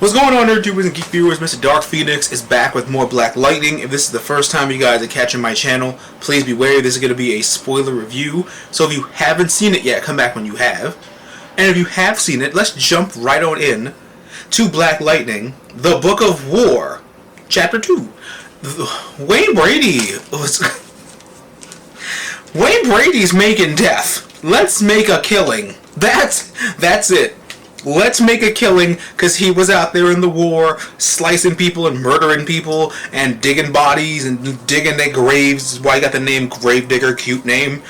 What's going on, YouTubers and geek viewers? Mr. Dark Phoenix is back with more Black Lightning. If this is the first time you guys are catching my channel, please be wary. This is going to be a spoiler review. So if you haven't seen it yet, come back when you have. And if you have seen it, let's jump right on in to Black Lightning, the Book of War, Chapter 2. Wayne Brady's making death. Let's make a killing. That's it. Let's make a killing, because he was out there in the war, slicing people and murdering people, and digging bodies and digging their graves. That's why he got the name Gravedigger, cute name.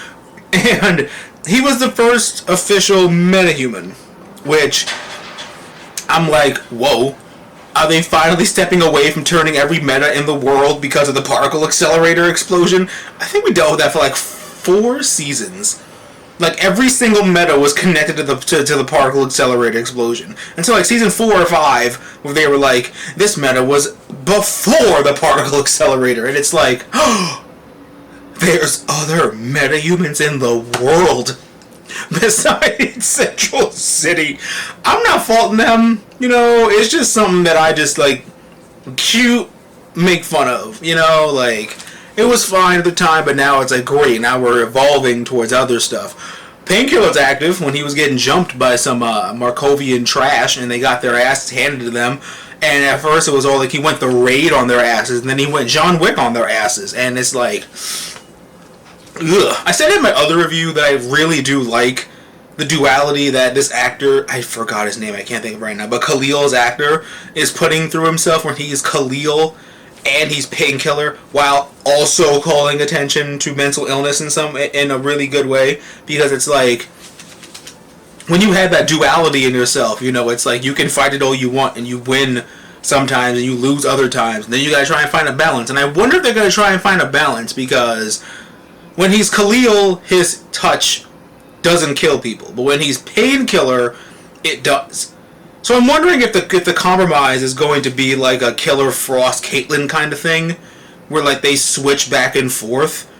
And he was the first official metahuman, which I'm like, whoa. Are they finally stepping away from turning every meta in the world because of the particle accelerator explosion? I think we dealt with that for like 4 seasons. Like, every single meta was connected to the particle accelerator explosion. Until, like, season 4 or 5, where they were like, this meta was before the particle accelerator. And it's like, oh, there's other meta-humans in the world besides Central City. I'm not faulting them, you know, it's just something that I just, like, cute, make fun of, you know, like... It was fine at the time, but now it's like, great, now we're evolving towards other stuff. Painkiller's active when he was getting jumped by some Markovian trash, and they got their asses handed to them. And at first it was all like he went the raid on their asses, and then he went John Wick on their asses. And it's like, ugh. I said in my other review that I really do like the duality that this actor, I forgot his name, I can't think of it right now, but Khalil's actor is putting through himself when he's Khalil and he's Painkiller, while also calling attention to mental illness in a really good way, because it's like, when you have that duality in yourself, you know, it's like you can fight it all you want and you win sometimes and you lose other times, and then you gotta try and find a balance. And I wonder if they're gonna try and find a balance, because when he's Khalil, his touch doesn't kill people, but when he's Painkiller, it does. So I'm wondering if the compromise is going to be like a Killer Frost Caitlyn kind of thing, where like they switch back and forth,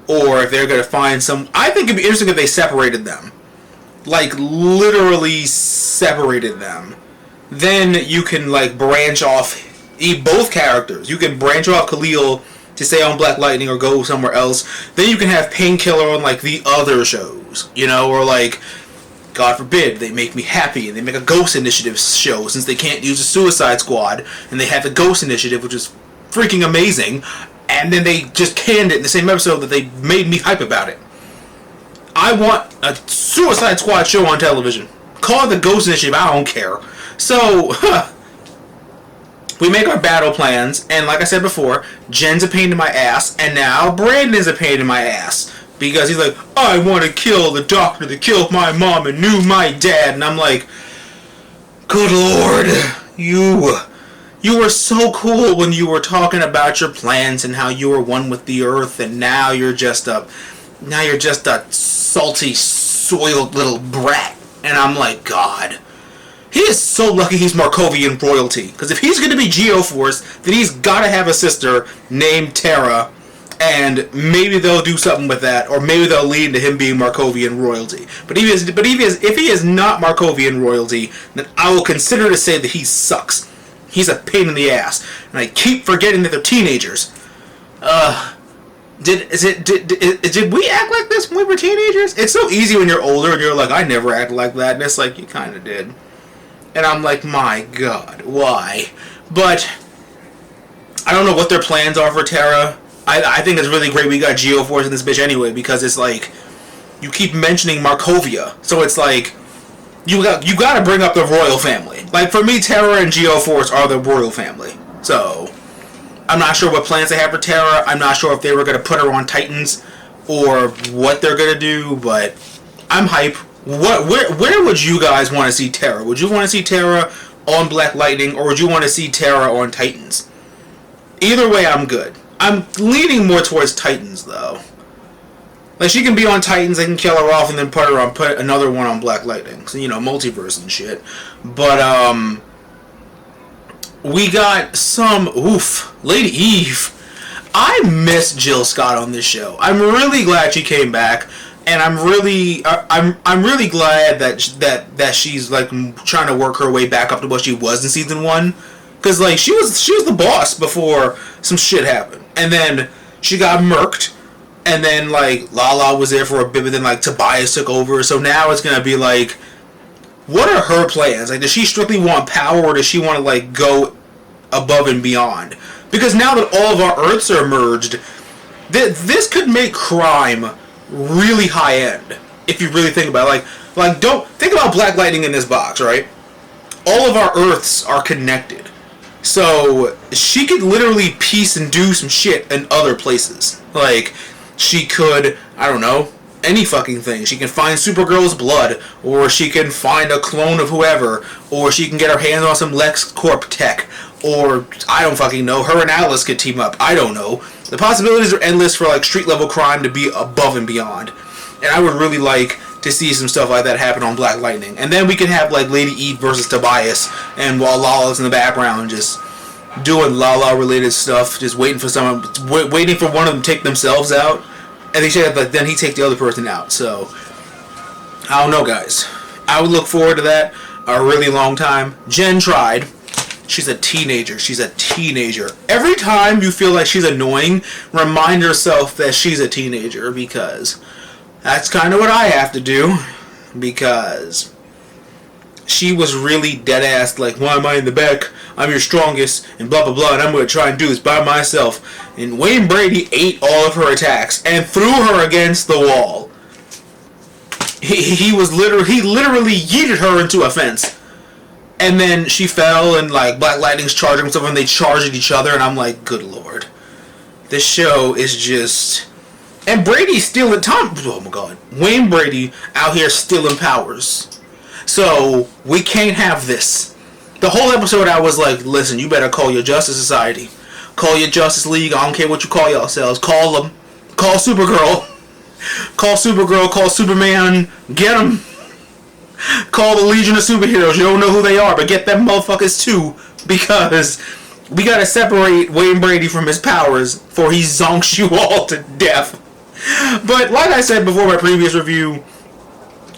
or if they're going to find some... I think it'd be interesting if they separated them. Like, literally separated them. Then you can like branch off both characters. You can branch off Khalil to stay on Black Lightning or go somewhere else. Then you can have Painkiller on like the other shows, you know, or like... God forbid, they make me happy and they make a Ghost Initiative show, since they can't use a Suicide Squad, and they have the Ghost Initiative, which is freaking amazing, and then they just canned it in the same episode that they made me hype about it. I want a Suicide Squad show on television. Call it the Ghost Initiative, I don't care. So, we make our battle plans, and like I said before, Jen's a pain in my ass, and now Brandon's a pain in my ass. Because he's like, I want to kill the doctor that killed my mom and knew my dad. And I'm like, good lord, you were so cool when you were talking about your plans and how you were one with the earth, and now you're just a salty, soiled little brat. And I'm like, God, he is so lucky he's Markovian royalty. Because if he's going to be Geoforce, then he's got to have a sister named Terra. And maybe they'll do something with that, or maybe they'll lead into him being Markovian royalty. But if he is not Markovian royalty, then I will consider to say that he sucks. He's a pain in the ass, and I keep forgetting that they're teenagers. Did we act like this when we were teenagers? It's so easy when you're older and you're like, I never acted like that, and it's like, you kind of did. And I'm like, my God, why? But I don't know what their plans are for Terra. I think it's really great we got Geoforce in this bitch anyway, because it's like, you keep mentioning Markovia, so it's like, you got to bring up the royal family. Like, for me, Terra and Geoforce are the royal family. So, I'm not sure what plans they have for Terra. I'm not sure if they were going to put her on Titans, or what they're going to do, but I'm hype. Where would you guys want to see Terra? Would you want to see Terra on Black Lightning, or would you want to see Terra on Titans? Either way, I'm good. I'm leaning more towards Titans, though. Like, she can be on Titans, they can kill her off, and then put another one on Black Lightning. So, you know, multiverse and shit. But, we got some, Lady Eve. I miss Jill Scott on this show. I'm really glad she came back, and I'm really glad that she's like trying to work her way back up to what she was in season 1, because like she was the boss before some shit happened, and then she got murked, and then like Lala was there for a bit, but then like Tobias took over, so now it's gonna be like, what are her plans? Like, does she strictly want power, or does she want to like go above and beyond? Because now that all of our Earths are merged, this could make crime really high end, if you really think about it. Like don't think about Black Lightning in this box, right? All of our Earths are connected, so she could literally piece and do some shit in other places. Like, she could, I don't know, any fucking thing. She can find Supergirl's blood, or she can find a clone of whoever, or she can get her hands on some LexCorp tech, or I don't fucking know, her and Alice could team up. I don't know. The possibilities are endless for like street level crime to be above and beyond. And I would really like to see some stuff like that happen on Black Lightning. And then we can have like Lady Eve versus Tobias, and while Lala's in the background just doing Lala related stuff, just waiting for waiting for one of them to take themselves out, and then he take the other person out. So I don't know, guys. I would look forward to that a really long time. Jen tried. She's a teenager. Every time you feel like she's annoying, remind yourself that she's a teenager, because that's kind of what I have to do. Because she was really dead ass like, why am I in the back? I'm your strongest, and blah blah blah, and I'm going to try and do this by myself. And Wayne Brady ate all of her attacks and threw her against the wall. He literally yeeted her into a fence. And then she fell, and like Black Lightning's charging and stuff, and they charged at each other, and I'm like, good lord. This show is just... And Brady's stealing oh my god. Wayne Brady out here stealing powers. So, we can't have this. The whole episode I was like, listen, you better call your Justice Society. Call your Justice League, I don't care what you call yourselves. Call them. Call Supergirl. Call Supergirl, call Superman. Get them. Call the Legion of Superheroes. You don't know who they are, but get them motherfuckers too, because we gotta separate Wayne Brady from his powers, for he zonks you all to death. But like I said before my previous review,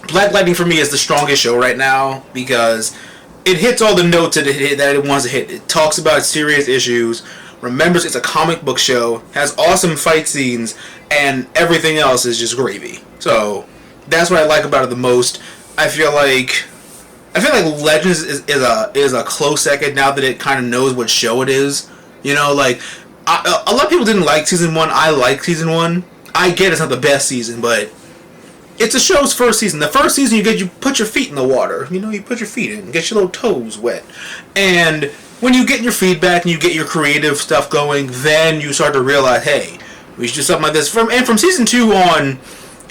Black Lightning for me is the strongest show right now, because it hits all the notes that it wants to hit. It talks about serious issues, remembers it's a comic book show, has awesome fight scenes, and everything else is just gravy. So that's what I like about it the most. I feel like Legends is a close second now that it kind of knows what show it is. You know, like a lot of people didn't like season 1. I like season 1. I get it's not the best season, but it's a show's first season. The first season you put your feet in the water. You know, you put your feet in, get your little toes wet, and when you get your feedback and you get your creative stuff going, then you start to realize, hey, we should do something like this. From season 2 on,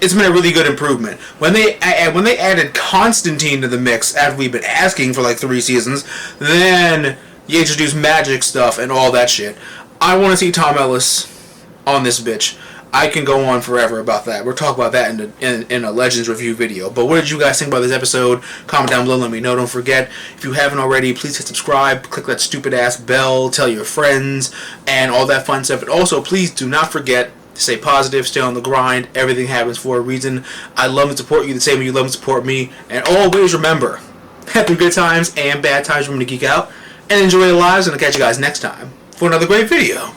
it's been a really good improvement. When they added Constantine to the mix after we've been asking for like 3 seasons, then you introduce magic stuff and all that shit. I want to see Tom Ellis on this bitch. I can go on forever about that. We'll talk about that in a Legends review video. But what did you guys think about this episode? Comment down below, let me know. Don't forget, if you haven't already, please hit subscribe, click that stupid ass bell, tell your friends, and all that fun stuff. And also, please do not forget to stay positive, stay on the grind. Everything happens for a reason. I love and support you the same way you love and support me. And always remember, through good times and bad times, remember to geek out and enjoy your lives. And I'll catch you guys next time for another great video.